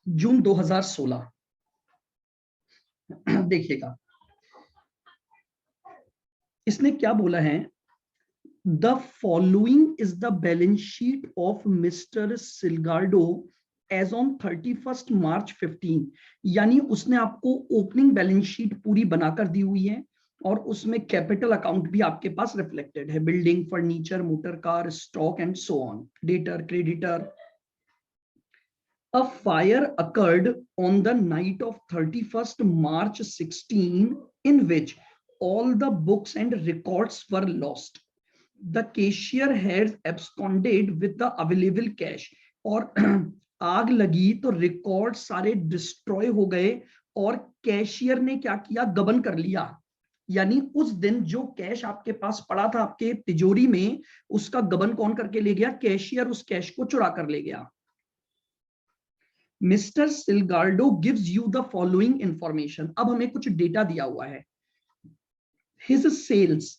जून 2016। देखिएगा इसने क्या बोला है, the following is the balance sheet of mister Silgardo as on 31 March 15। यानी उसने आपको ओपनिंग बैलेंस शीट पूरी बनाकर दी हुई है और उसमें कैपिटल अकाउंट भी आपके पास रिफ्लेक्टेड है, building, furniture, motor car, stock and so on, debtor, creditor. A fire occurred on the night of 31st March 16, in which all the books and records were lost. The cashier had absconded with the available cash. और आग लगी तो record सारे destroy हो गए और cashier ने क्या किया, गबन कर लिया। यानी उस दिन जो कैश आपके पास पड़ा था आपके तिजोरी में, उसका गबन कौन करके ले गया, कैशियर उस कैश को चुरा कर ले गया। Mister Silgardo gives you the following information. अब हमें कुछ डेटा दिया हुआ है। His sales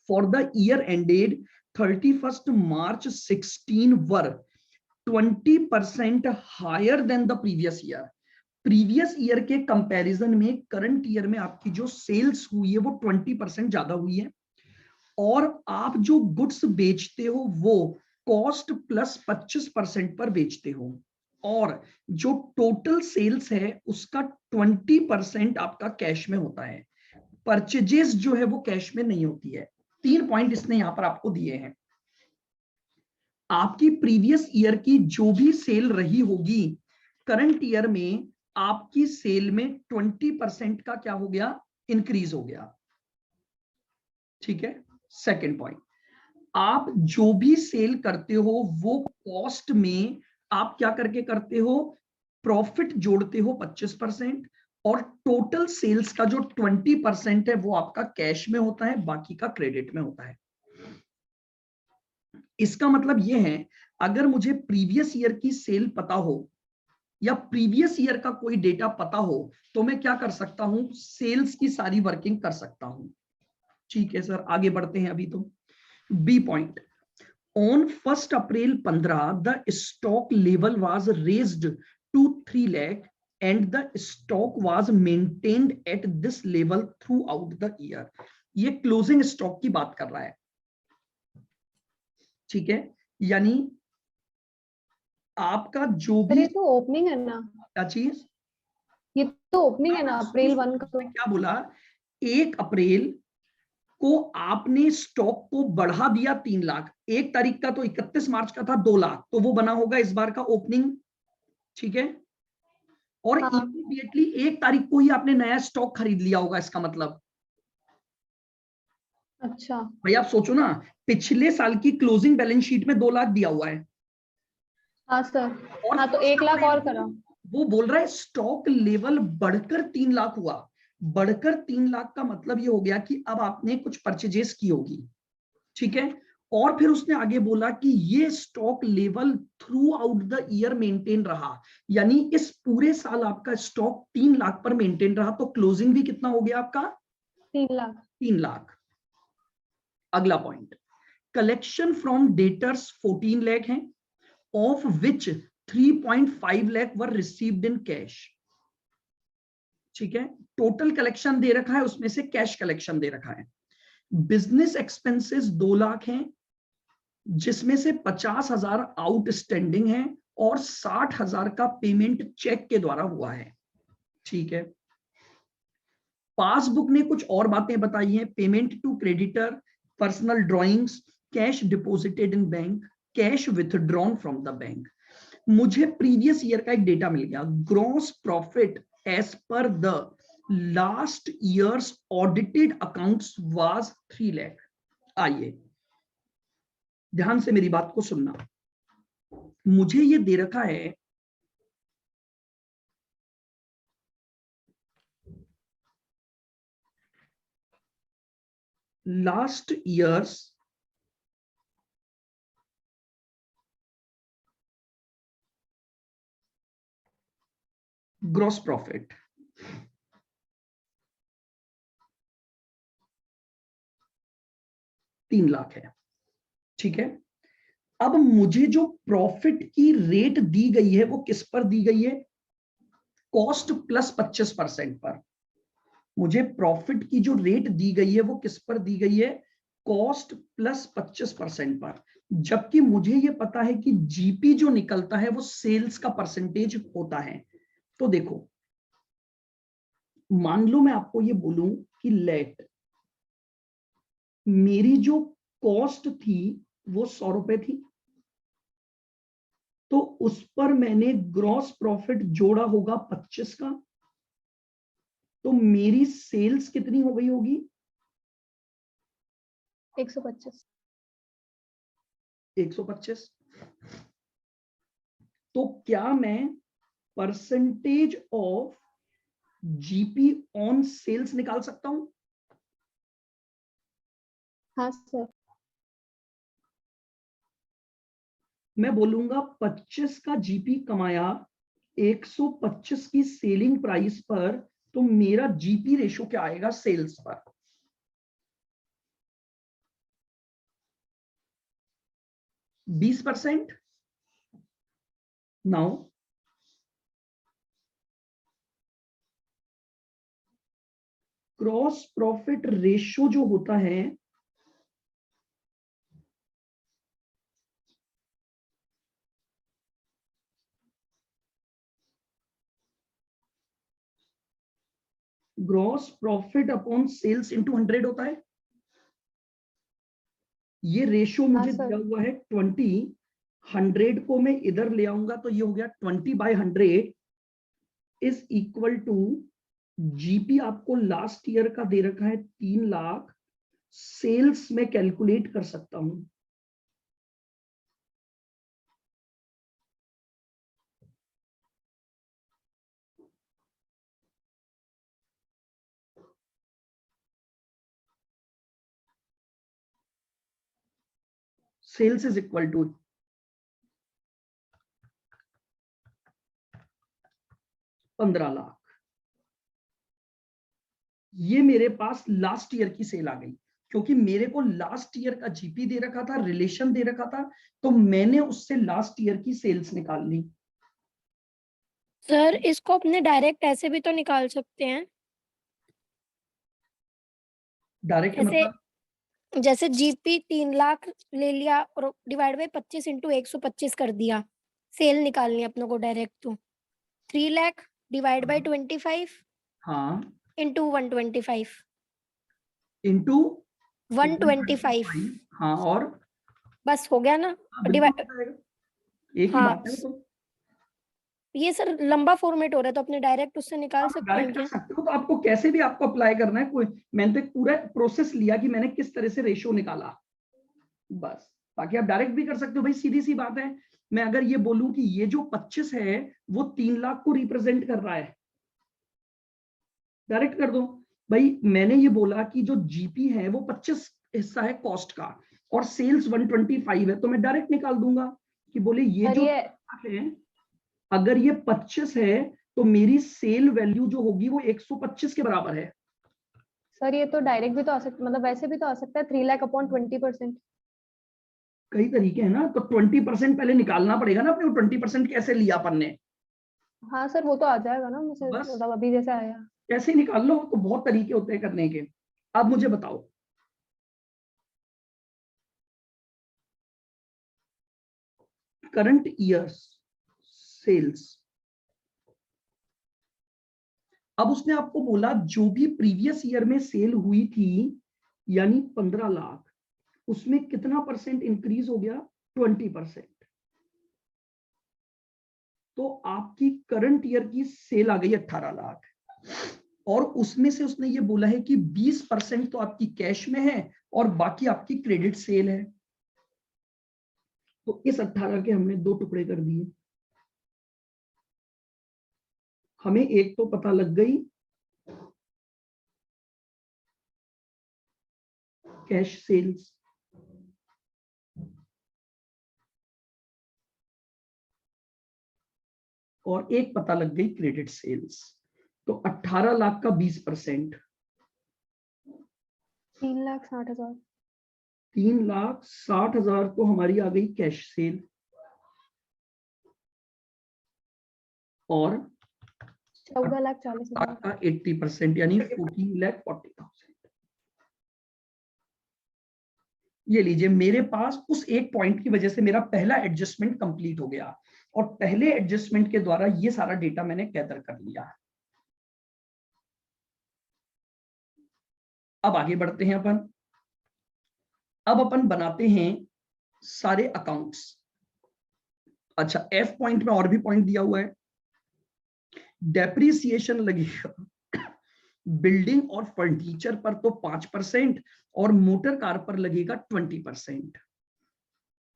for the year ended 31st March 16 were 20% higher than the previous year. Previous year के कंपैरिजन में करंट ईयर में आपकी जो सेल्स हुई है वो 20% ज्यादा हुई है, और आप जो गुड्स बेचते हो वो कॉस्ट प्लस 25% पर बेचते हो, और जो टोटल सेल्स है उसका 20% आपका कैश में होता है। परचेजेस जो है वो कैश में नहीं होती है। 3 पॉइंट इसने यहां पर आपको दिए हैं। आपकी प्रीवियस ईयर की जो भी सेल रही होगी, करंट ईयर में आपकी सेल में 20% का क्या हो गया, इंक्रीज हो गया। ठीक है। सेकेंड पॉइंट, आप जो भी सेल करते हो वो कॉस्ट में आप क्या करके करते हो, प्रॉफिट जोड़ते हो 25%, और टोटल सेल्स का जो 20% है वो आपका कैश में होता है, बाकी का क्रेडिट में होता है। इसका मतलब ये है, अगर मुझे प्रीवियस ईयर की सेल पता हो या प्रीवियस ईयर का कोई डेटा पता हो तो मैं क्या कर सकता हूं, सेल्स की सारी वर्किंग कर सकता हूं। ठीक है सर, आगे बढ़ते हैं अभी तो। B point, on 1st April 15 the stock level was raised to 3 lakh and the stock was maintained at this level throughout the year। ये क्लोजिंग स्टॉक की बात कर रहा है। ठीक है, यानी आपका जो भी, ये तो ओपनिंग है ना, क्या चीज, ये तो ओपनिंग है ना अप्रैल 1 का। क्या बोला, 1 अप्रैल को आपने स्टॉक को बढ़ा दिया 3 लाख, 1 तारीख का तो 31 मार्च का था 2 लाख, तो वो बना होगा इस बार का ओपनिंग। ठीक है, और हाँ। इमीडिएटली 1 तारीख को ही आपने नया स्टॉक खरीद लिया होगा, इसका मतलब। अच्छा। भाई आप सोचो ना, पिछले साल की क्लोजिंग बैलेंस शीट में 2 लाख दिया हुआ है, हाँ सर। और हाँ तो 1 लाख और करा। वो बोल रहा है स्टॉक लेवल बढ़कर 3 लाख हुआ। बढ़कर 3 लाख का मतलब ये हो गया कि अब आपने कुछ परचेजेस की होगी। ठीक है, और फिर उसने आगे बोला कि ये stock level through out the year maintain रहा, यानी इस पूरे साल आपका स्टॉक 3 लाख पर मेंटेन रहा, तो क्लोजिंग भी कितना हो गया आपका, 3 लाख। 3 लाख। अगला point, collection from debtors 14 lakh हैं, of which 3.5 lakh were received in cash. ठीक है, टोटल कलेक्शन दे रखा है, उसमें से कैश कलेक्शन दे रखा है। बिजनेस एक्सपेंसेस 2 लाख हैं, जिसमें से 50,000 आउटस्टैंडिंग है और 60,000 का पेमेंट चेक के द्वारा हुआ है। ठीक है, पासबुक ने कुछ और बातें बताई हैं, payment to creditor, personal drawings, cash deposited in bank, cash withdrawn from the bank. मुझे प्रीवियस ईयर का एक डेटा मिल गया, gross profit as per the last year's audited accounts was 3 lakh. आइए ध्यान से मेरी बात को सुनना, मुझे ये दे रखा है last years gross profit, 3 lakh है। ठीक है, अब मुझे जो प्रॉफिट की रेट दी गई है वो किस पर दी गई है? कॉस्ट प्लस 25% पर। मुझे प्रॉफिट की जो रेट दी गई है वो किस पर दी गई है? कॉस्ट प्लस 25% पर। जबकि मुझे ये पता है कि जीपी जो निकलता है वो सेल्स का परसेंटेज होता है। तो देखो, मान लो मैं आपको ये बोलूं कि लेट मेरी जो कॉस्ट थी वो 100 रुपए थी, तो उस पर मैंने ग्रॉस प्रॉफिट जोड़ा होगा 25 का, तो मेरी सेल्स कितनी हो गई होगी? 125। 125। तो क्या मैं percentage of GP on sales निकाल सकता हूं? हाँ सर। मैं बोलूंगा 25 का जीपी कमाया 125 की सेलिंग प्राइस पर, तो मेरा जीपी रेशो क्या आएगा सेल्स पर? 20%। नाउ क्रॉस प्रॉफिट रेशो जो होता है gross profit upon sales into 100 होता है। ये रेशो हाँ मुझे सर। दिया हुआ है 20। 100 को मैं इधर ले आऊंगा तो ये हो गया 20/100 इज इक्वल टू जीपी आपको लास्ट ईयर का दे रखा है 3 लाख, सेल्स में कैलकुलेट कर सकता हूं। Sales is equal to 15 lakh. ये मेरे पास लास्ट ईयर की सेल आ गई, क्योंकि मेरे को लास्ट ईयर का जीपी दे रखा था, रिलेशन दे रखा था, तो मैंने उससे लास्ट ईयर की सेल्स निकाल ली। सर इसको अपने डायरेक्ट ऐसे भी तो निकाल सकते हैं, डायरेक्ट ऐसे मतलब जैसे जीपी 3 लाख ले लिया और डिवाइड बाई 25 इंटू 125 कर दिया, सेल निकालनी है अपनों को डायरेक्ट, तो 3 लाख डिवाइड बाई 25 हाँ इंटू 125, इंटू 125 हाँ, और बस हो गया ना। हाँ, बिल्कुल डिवाइड, हो जाएगा। एक ही हाँ बात है वो तो। ये सर लंबा फॉर्मेट हो रहा है तो अपने डायरेक्ट उससे निकाल आप सकते हैं डायरेक्ट कर क्या? सकते हो, तो आपको कैसे भी आपको अप्लाई करना है, कोई मैंने तो एक पूरा प्रोसेस लिया कि मैंने किस तरह से रेशो निकाला, बस। बाकी आप डायरेक्ट भी कर सकते हो भाई, सीधी सी बात है। मैं अगर ये बोलूं कि ये जो 25 है वो 3 लाख को रिप्रेजेंट कर रहा है, डायरेक्ट कर दो। भाई मैंने ये बोला कि जो जीपी है वो 25 हिस्सा है कॉस्ट का और सेल्स 125 है, तो मैं डायरेक्ट निकाल दूंगा कि बोले ये सर जो ये है, अगर ये 25 है तो मेरी सेल वैल्यू जो होगी वो 125 के बराबर है। सर ये तो डायरेक्ट भी तो आ सकता, मतलब वैसे भी तो आ सकता है 3 लाख अपॉन 20%। कई तरीके हैं ना, तो 20% पहले निकालना पड़ेगा ना अपने को, 20% कैसे लिया अपन ने, हाँ सर वो तो आ जाएगा ना मुझे, बस मतलब अभी जैसे आया। कैसे निकाल लो, तो बहुत तरीके होते हैं करने के। अब मुझे बताओ, करंट ईयर्स सेल्स, अब उसने आपको बोला जो भी प्रीवियस ईयर में सेल हुई थी यानी 15 लाख, उसमें कितना परसेंट इंक्रीज हो गया? 20%। तो आपकी करंट ईयर की सेल आ गई 18 लाख, और उसमें से उसने ये बोला है कि 20% तो आपकी कैश में है और बाकी आपकी क्रेडिट सेल है। तो इस 18 के हमने 2 टुकड़े कर दिए, हमें एक तो पता लग गई कैश सेल्स, और एक पता लग गई क्रेडिट सेल्स। तो 18 लाख का 20%, 3,60,000। 3,60,000 तो हमारी आ गई कैश सेल, और 14,40,000। का 80% यानी 14,40,000। ये लीजिए, मेरे पास उस एक पॉइंट की वजह से मेरा पहला एडजस्टमेंट कंप्लीट हो गया, और पहले एडजस्टमेंट के द्वारा ये सारा डेटा मैंने गैदर कर लिया। अब आगे बढ़ते हैं अपन। अब अपन बनाते हैं सारे अकाउंट्स। अच्छा, एफ पॉइंट में और भी पॉइंट दिया हुआ है। डेप्रिसिएशन लगेगा बिल्डिंग और फर्नीचर पर तो 5%, और मोटर कार पर लगेगा 20%।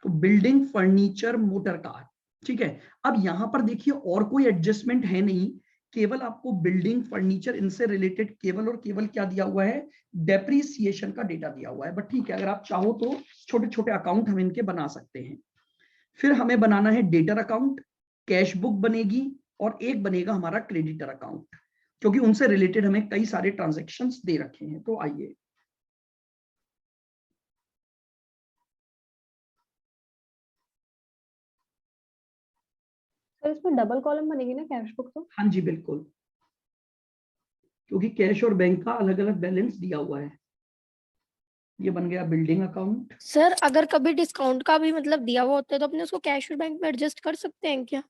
तो बिल्डिंग, फर्नीचर, मोटर कार, ठीक है। अब यहां पर देखिए और कोई एडजस्टमेंट है नहीं, केवल आपको बिल्डिंग, फर्नीचर, इनसे रिलेटेड केवल और केवल क्या दिया हुआ है, डेप्रिसिएशन का डेटा दिया हुआ है। बट ठीक है, अगर आप चाहो तो छोटे छोटे अकाउंट हम इनके बना सकते हैं। फिर हमें बनाना है डेटर अकाउंट, कैश बुक बनेगी, और एक बनेगा हमारा क्रेडिटर अकाउंट, क्योंकि उनसे रिलेटेड हमें कई सारे ट्रांजैक्शंस दे रखे हैं। तो आइए, सर इसमें डबल कॉलम बनेगी ना कैश बुक तो? हाँ जी बिल्कुल, क्योंकि कैश और बैंक का अलग अलग बैलेंस दिया हुआ है। ये बन गया बिल्डिंग अकाउंट। सर अगर कभी डिस्काउंट का भी मतलब दिया हुआ होता है तो अपने उसको कैश और बैंक में एडजस्ट कर सकते हैं क्या?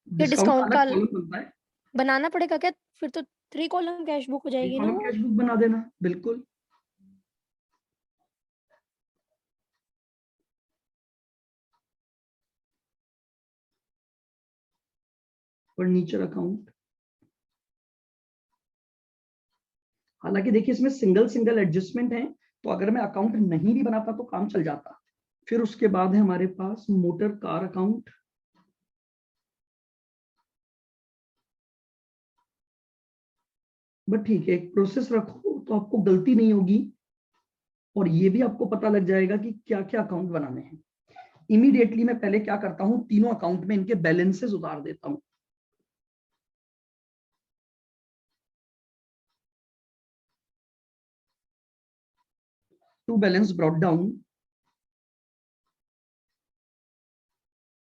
या डिस्काउंट का डिस्काउंट का अलग कॉलम बनता है, बनाना पड़ेगा क्या? फिर तो 3 कॉलम कैश बुक हो एक जाएगी ना कॉलम वो। कैश बुक बना देना, बिल्कुल। फर्नीचर अकाउंट, हालांकि देखिए इसमें सिंगल सिंगल एडजस्टमेंट है, तो अगर मैं अकाउंट नहीं भी बनाता तो काम चल जाता। फिर उसके बाद है हमारे पास मोटर कार अकाउंट। बट ठीक है, एक प्रोसेस रखो तो आपको गलती नहीं होगी, और ये भी आपको पता लग जाएगा कि क्या क्या अकाउंट बनाने हैं। इमीडिएटली मैं पहले क्या करता हूं, तीनों अकाउंट में इनके बैलेंसेस उतार देता हूं। To balance brought down,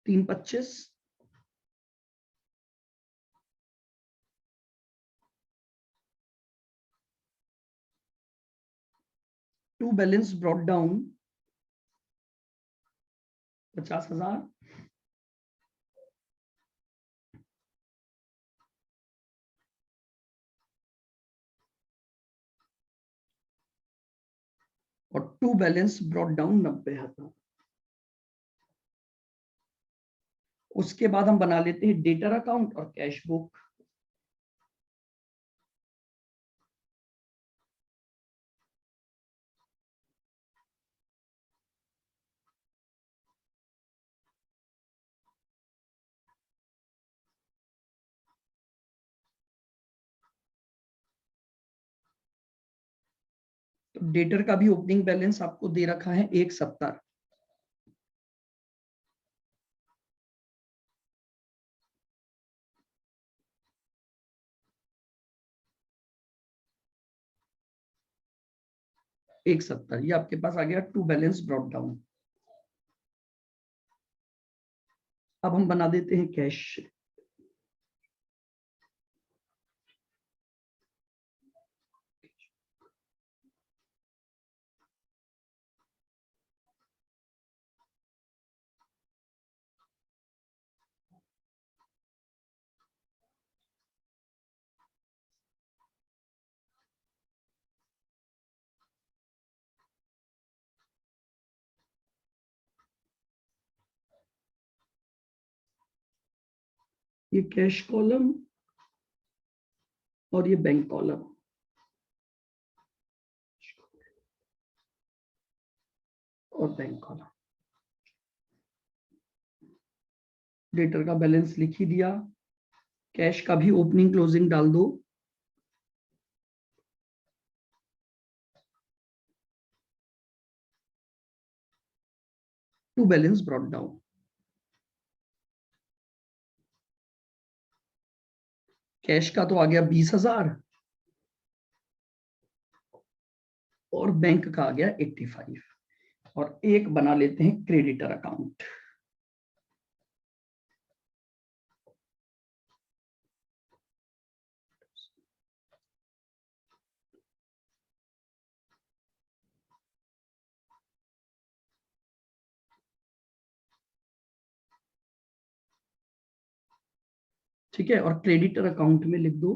325, to balance brought down 50,000, और टू बैलेंस ब्रॉट डाउन 90,000। उसके बाद हम बना लेते हैं डेटर अकाउंट और कैश बुक। तो डेटर का भी ओपनिंग बैलेंस आपको दे रखा है 170। ये आपके पास आ गया टू बैलेंस ब्रॉट डाउन। अब हम बना देते हैं कैश। ये कैश कॉलम और ये बैंक कॉलम, और बैंक कॉलम। डेटर का बैलेंस लिख ही दिया, कैश का भी ओपनिंग क्लोजिंग डाल दो। To balance brought down, cash का तो आ गया 20,000, और बैंक का आ गया 85। और एक बना लेते हैं क्रेडिटर अकाउंट। ठीक है, और क्रेडिटर अकाउंट में लिख दो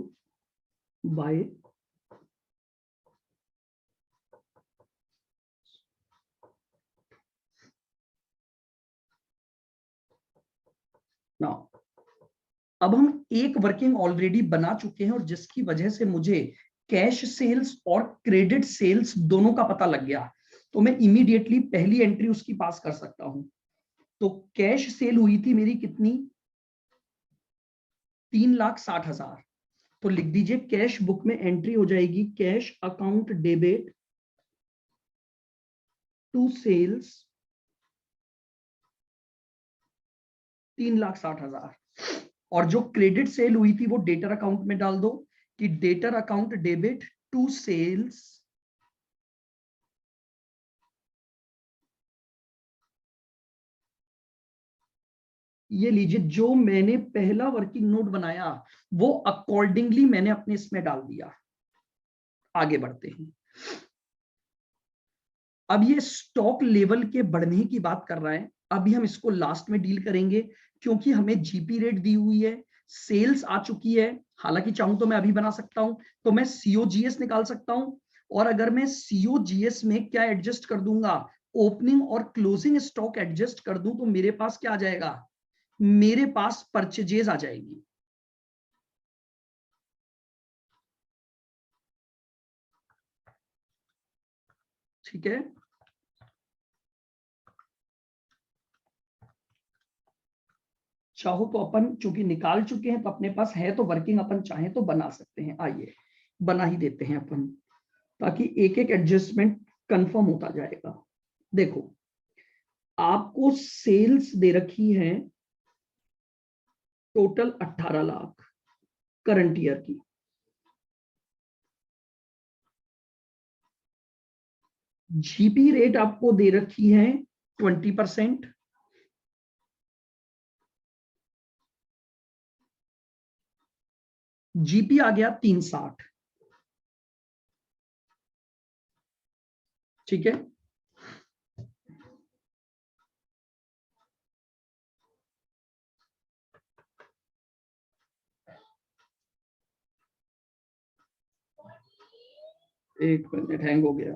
बाय नाउ। अब हम एक वर्किंग ऑलरेडी बना चुके हैं और जिसकी वजह से मुझे कैश सेल्स और क्रेडिट सेल्स दोनों का पता लग गया, तो मैं इमीडिएटली पहली एंट्री उसकी पास कर सकता हूं। तो कैश सेल हुई थी मेरी कितनी, 3,60,000। तो लिख दीजिए कैश बुक में एंट्री हो जाएगी cash account debit to sales 3,60,000। और जो क्रेडिट सेल हुई थी वो डेटर अकाउंट में डाल दो कि debtor account debit to sales ये लीजिए, जो मैंने पहला वर्किंग नोट बनाया वो अकॉर्डिंगली मैंने अपने इसमें डाल दिया। आगे बढ़ते हैं। अब ये स्टॉक लेवल के बढ़ने की बात कर रहा है, अभी हम इसको लास्ट में डील करेंगे क्योंकि हमें जीपी रेट दी हुई है, सेल्स आ चुकी है। हालांकि चाहूं तो मैं अभी बना सकता हूं, तो मैं सीओजीएस निकाल सकता हूं। और अगर मैं सीओजीएस में क्या एडजस्ट कर दूंगा, ओपनिंग और क्लोजिंग स्टॉक एडजस्ट कर दूं, तो मेरे पास क्या आ जाएगा, मेरे पास परचेजेज आ जाएगी। ठीक है, चाहो तो अपन चूंकि निकाल चुके हैं तो अपने पास है, तो वर्किंग अपन चाहे तो बना सकते हैं। आइए बना ही देते हैं अपन, ताकि एक एक एडजस्टमेंट कंफर्म होता जाएगा। देखो, आपको सेल्स दे रखी है टोटल 18 लाख करंट ईयर की। जीपी रेट आपको दे रखी है 20%। जीपी आ गया 360। ठीक है, एक मिनट, हैंग हो गया।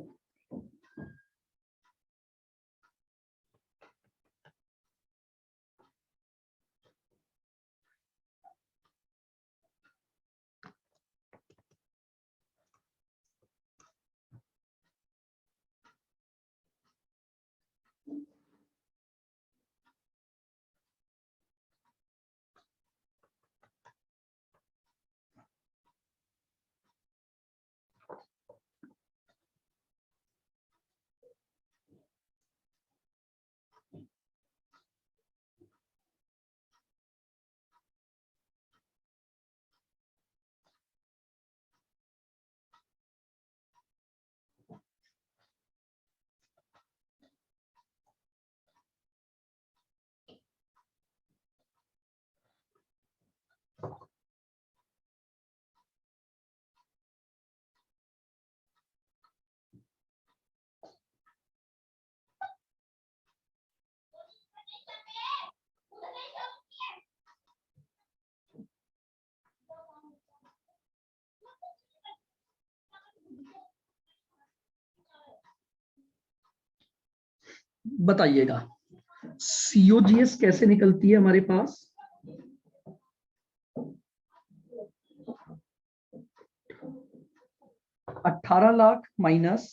बताइएगा सीओजीएस कैसे निकलती है हमारे पास। 18 लाख माइनस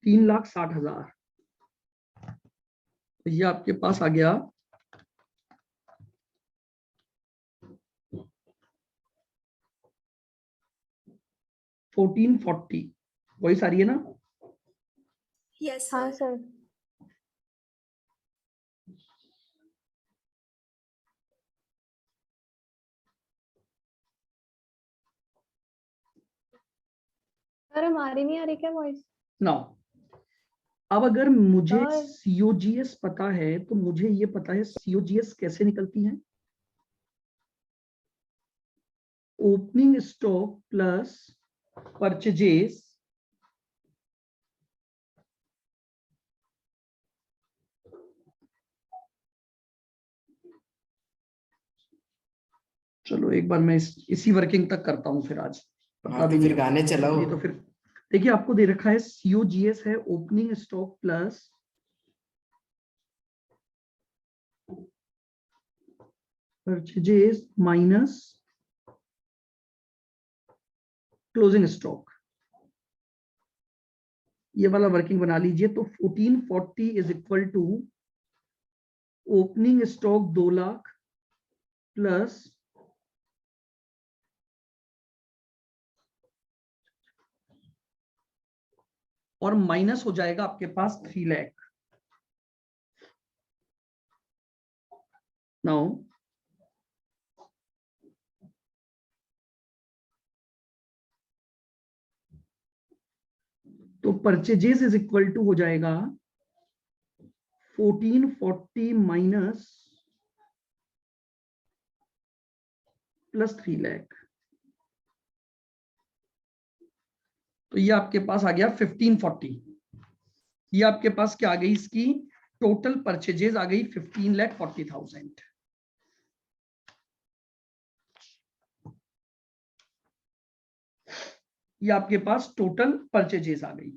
3,60,000, तो ये आपके पास आ गया 1440। वही सारी है ना। यस हाँ सर। सर। सर हमारी नहीं आ रही क्या वॉइस? नाउ अब अगर मुझे सर सीओजीएस पता है तो मुझे ये पता है सीओजीएस कैसे निकलती है, ओपनिंग स्टॉक प्लस परचेजेस चलो एक बार मैं इसी वर्किंग तक करता हूं फिर आज, पता हाँ भी तो नहीं फिर गाने चलाओ। नहीं तो फिर देखिए आपको दे रखा है सीओजीएस है opening stock plus purchases minus closing stock, ये वाला वर्किंग बना लीजिए। तो 1440 is equal to opening stock 2 lakh plus और माइनस हो जाएगा आपके पास 3 लाख। नाउ तो परचेजेस इज इक्वल टू हो जाएगा 1440 माइनस प्लस 3 लाख, तो ये आपके पास आ गया 1540। ये आपके पास क्या आ गई, इसकी टोटल परचेजेज आ गई 15,40,000। ये आपके पास टोटल परचेजेज आ गई।